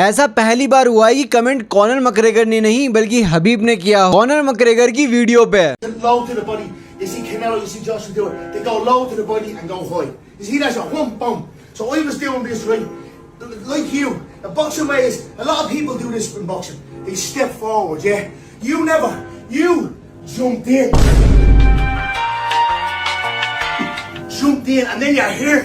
ऐसा पहली बार हुआ है कि कमेंट कॉनर मैकग्रेगर ने नहीं बल्कि हबीब ने किया कॉनर मैकग्रेगर की वीडियो पे। Low to the body. You see Canelo, you see Joshua do it. They go low to the body and go high. You see that's a boom, boom. So I was doing this right, like you. The boxing way is a lot of people do this in boxing. They step forward, yeah. You never. You jumped in. Jumped in, and then you're here.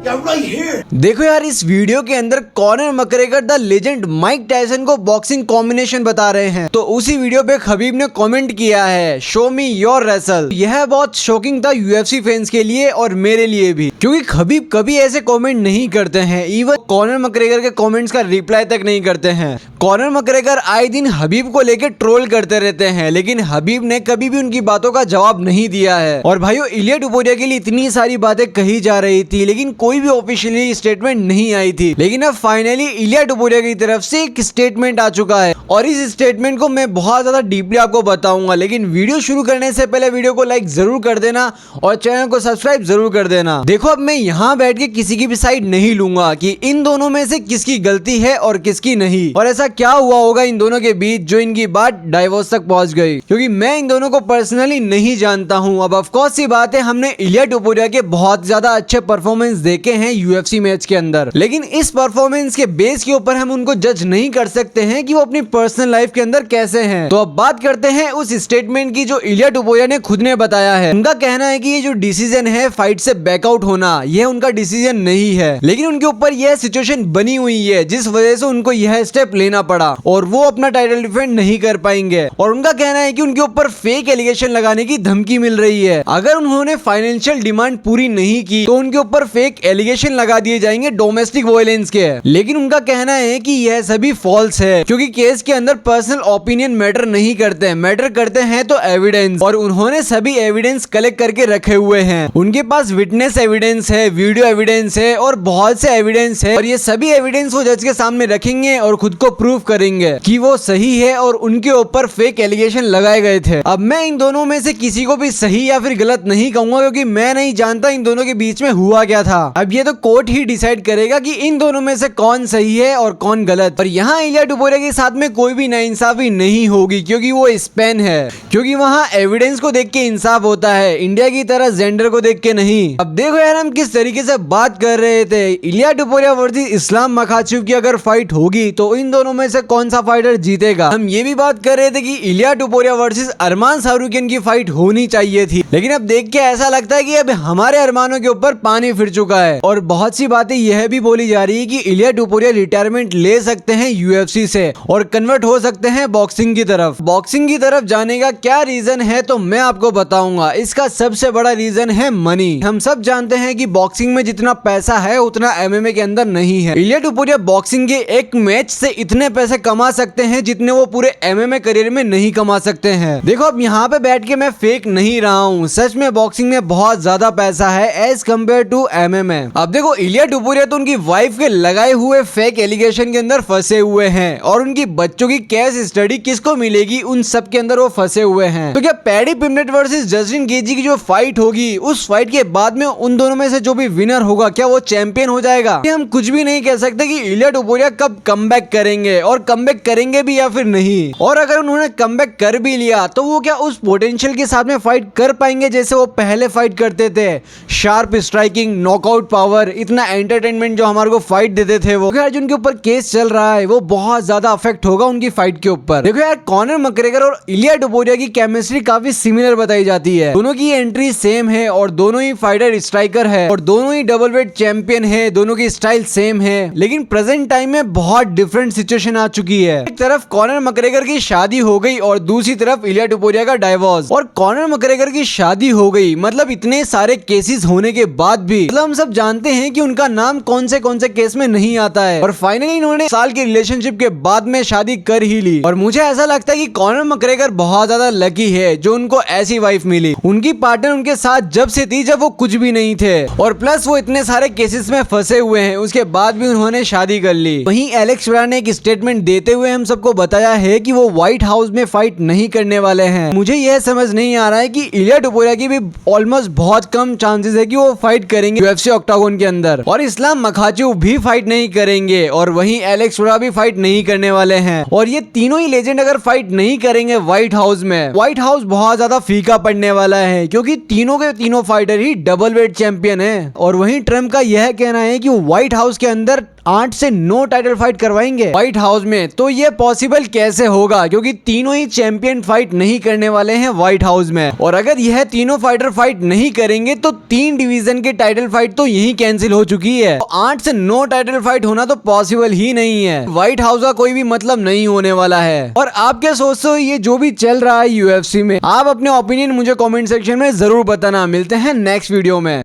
You're right here. देखो यार, इस video के अंदर Conor McGregor the legend Mike Tyson को boxing combination बता रहे हैं, तो उसी वीडियो पे हबीब ने कमेंट किया है शो मी योर रेसल। यह बहुत शॉकिंग था यूएफसी फैंस के लिए और मेरे लिए भी, क्योंकि हबीब कभी ऐसे कमेंट नहीं करते हैं। इवन कॉनर मैकग्रेगर के कमेंट्स का रिप्लाई तक नहीं करते हैं। कॉनर मैकग्रेगर आए दिन हबीब को लेकर ट्रोल करते रहते हैं, लेकिन हबीब ने कभी भी उनकी बातों का जवाब नहीं दिया है। और भाइयों, इलिया टुपुरिया के लिए इतनी सारी बातें कही जा रही थी, लेकिन कोई भी ऑफिशियली स्टेटमेंट नहीं आई थी। लेकिन अब फाइनली इलिया टुपुरिया की तरफ से एक स्टेटमेंट आ चुका है और इस स्टेटमेंट को मैं बहुत ज्यादा डीपली आपको बताऊंगा। लेकिन वीडियो शुरू करने से पहले वीडियो को लाइक जरूर कर देना और चैनल को सब्सक्राइब जरूर कर देना। देखो, अब मैं यहाँ बैठ के किसी की भी साइड नहीं लूंगा कि इन दोनों में से किसकी गलती है और किसकी नहीं, और ऐसा क्या हुआ होगा इन दोनों के बीच जो इनकी बात डाइवोर्स तक पहुंच गई, क्योंकि मैं इन दोनों को पर्सनली नहीं जानता हूं। अब ऑफकोर्स सी बात है, हमने इलिया टुपुरिया के बहुत ज्यादा अच्छे परफॉर्मेंस देखे हैं यूएफसी मैच के अंदर, लेकिन इस परफॉर्मेंस के बेस के ऊपर हम उनको जज नहीं कर सकते हैं कि वो अपनी पर्सनल लाइफ के अंदर कैसे हैं। तो अब बात करते हैं उस स्टेटमेंट की जो इलिया टुपुरिया ने खुद ने बताया है। उनका कहना है कि ये जो डिसीजन है फाइट से बैकआउट होना, यह उनका डिसीजन नहीं है, लेकिन उनके ऊपर यह सिचुएशन बनी हुई है जिस वजह से उनको यह स्टेप लेना पड़ा और वो अपना टाइटल डिफेंड नहीं कर पाएंगे। और उनका कहना है कि उनके ऊपर फेक एलिगेशन लगाने की धमकी मिल रही है। अगर उन्होंने फाइनेंशियल डिमांड पूरी नहीं की तो उनके ऊपर फेक एलिगेशन लगा दिए जाएंगे डोमेस्टिक वायलेंस के। लेकिन उनका कहना है कि यह सभी फॉल्स है, क्योंकि केस के अंदर पर्सनल ओपिनियन मैटर नहीं करते, मैटर करते हैं तो एविडेंस, और उन्होंने सभी एविडेंस कलेक्ट करके रखे हुए हैं। उनके पास विटनेस एविडेंस है, वीडियो एविडेंस है और बहुत से एविडेंस है, और ये सभी एविडेंस वो जज के सामने रखेंगे और खुद को प्रूव करेंगे कि वो सही है और उनके ऊपर फेक एलिगेशन लगाए गए थे। अब मैं इन दोनों में से किसी को भी सही या फिर गलत नहीं कहूंगा, क्योंकि मैं नहीं जानता इन दोनों के बीच में हुआ क्या था। अब ये तो कोर्ट ही डिसाइड करेगा कि इन दोनों में से कौन सही है और कौन गलत। और यहाँ इलिया टुपुरिया के साथ में कोई भी नाइंसाफी नहीं होगी, क्योंकि वो स्पेन है, क्योंकि वहाँ एविडेंस को देख के इंसाफ होता है, इंडिया की तरह जेंडर को देख के नहीं। अब देखो यार, हम किस तरीके से बात कर रहे थे। इलिया टुपुरिया वर्सेस इस्लाम मखाचीव की अगर फाइट होगी तो इन दोनों में से कौन सा फाइटर जीतेगा। हम ये भी बात कर रहे थे कि इलिया टुपुरिया वर्सेस अरमान शाहरुखियन की फाइट होनी चाहिए थी, लेकिन अब देख के ऐसा लगता है कि अब हमारे अरमानों के ऊपर पानी फिर चुका है। और बहुत सी बातें यह भी बोली जा रही है कि इलिया टुपुरिया रिटायरमेंट ले सकते हैं यूएफसी से और कन्वर्ट हो सकते हैं बॉक्सिंग की तरफ। बॉक्सिंग की तरफ जाने का क्या रीजन है तो मैं आपको बताऊंगा। इसका सबसे बड़ा रीजन है मनी। हम सब जानते हैं कि बॉक्सिंग में जितना पैसा है उतना एमएमए के अंदर नहीं है। इलिया टुपुरिया बॉक्सिंग के एक मैच से इतने पैसे कमा सकते हैं जितने वो पूरे एमएमए करियर में नहीं कमा सकते हैं। देखो, अब यहाँ पे बैठ के मैं फेक नहीं रहा हूँ, सच में बॉक्सिंग में बहुत ज्यादा पैसा है एज कम्पेयर टू एमएमए। अब देखो, इलिया टुपुरिया तो उनकी वाइफ के लगाए हुए फेक एलिगेशन के अंदर फंसे हुए हैं, और उनकी बच्चों की केस स्टडी किसको मिलेगी, उन सब के अंदर वो फंसे हुए हैं। तो क्या पैडी पिम्बलेट वर्सेस जस्टिन गेजी की जो फाइट होगी, उस फाइट के बाद में उन दोनों में से जो भी विनर होगा क्या वो चैंपियन हो जाएगा? हम कुछ भी नहीं कह सकते कि इलिया टुपुरिया कब कमबैक करेंगे और कमबैक करेंगे भी या फिर नहीं। और अगर उन्होंने कमबैक कर भी लिया तो वो क्या उस पोटेंशियल के साथ में फाइट कर पाएंगे जैसे वो पहले फाइट करते थे? शार्प स्ट्राइकिंग, नॉकआउट पावर, इतना एंटरटेनमेंट जो हमारे को फाइट देते थे वो। आज उनके ऊपर केस चल रहा है, वो बहुत ज्यादा अफेक्ट होगा उनकी फाइट के ऊपर। देखो यार, कॉनर मैकग्रेगर और इलिया टुपुरिया की केमिस्ट्री काफी सिमिलर बताई जाती है। दोनों की एंट्री सेम है और दोनों ही फाइटर स्ट्राइकर है और दोनों ही डबल वेट चैंपियन है, दोनों की स्टाइल सेम है, लेकिन प्रेजेंट टाइम में बहुत डिफरेंट सिचुएशन आ चुकी है। एक तरफ कॉनर मैकग्रेगर की शादी हो गई और दूसरी तरफ इलिया टुपुरिया का डाइवोर्स। और कॉनर मैकग्रेगर की शादी हो गई, मतलब इतने सारे केसेस होने के बाद भी, मतलब हम सब जानते हैं कि उनका नाम कौन से केस में नहीं आता है, और फाइनली इन्होंने साल की रिलेशनशिप के बाद में शादी कर ही ली। और मुझे ऐसा लगता है कि कॉनर मैकग्रेगर बहुत ज्यादा लकी है जो उनको ऐसी वाइफ मिली। उनकी पार्टनर उनके साथ जब से थी जब वो कुछ भी नहीं थे, और प्लस वो इतने सारे केसेस में फंसे हुए हैं, उसके बाद भी उन्होंने शादी कर ली। वहीं एलेक्स वेरा ने एक स्टेटमेंट स्टेटमेंट देते हुए हम सबको बताया है कि वो व्हाइट हाउस में फाइट नहीं करने वाले हैं। मुझे यह समझ नहीं आ रहा है कि इलिया टोपुरिया की भी ऑलमोस्ट बहुत कम चांसेस है कि वो फाइट करेंगे UFC ऑक्टागोन के अंदर, और इस्लाम मखाचू भी फाइट नहीं करेंगे, और वहीं एलेक्स वोरा भी फाइट नहीं करने वाले हैं। और ये तीनों ही लेजेंड अगर फाइट नहीं करेंगे व्हाइट हाउस में, व्हाइट हाउस बहुत ज्यादा फीका पड़ने वाला है, क्योंकि तीनों के तीनों फाइटर ही डबल वेट चैंपियन है। और वहीं ट्रम्प का यह कहना है कि व्हाइट हाउस के अंदर 8 से 9 टाइटल फाइट करवाएंगे व्हाइट हाउस में। तो ये पॉसिबल कैसे होगा, क्योंकि तीनों ही चैंपियन फाइट नहीं करने वाले हैं व्हाइट हाउस में। और अगर यह तीनों फाइटर फाइट नहीं करेंगे तो 3 डिवीजन के टाइटल फाइट तो यही कैंसिल हो चुकी है। तो 8 से 9 टाइटल फाइट होना तो पॉसिबल ही नहीं है। व्हाइट हाउस का कोई भी मतलब नहीं होने वाला है। और आप क्या सोचते हो ये जो भी चल रहा है UFC में? आप अपने ओपिनियन मुझे कॉमेंट सेक्शन में जरूर बताना। मिलते हैं नेक्स्ट वीडियो में।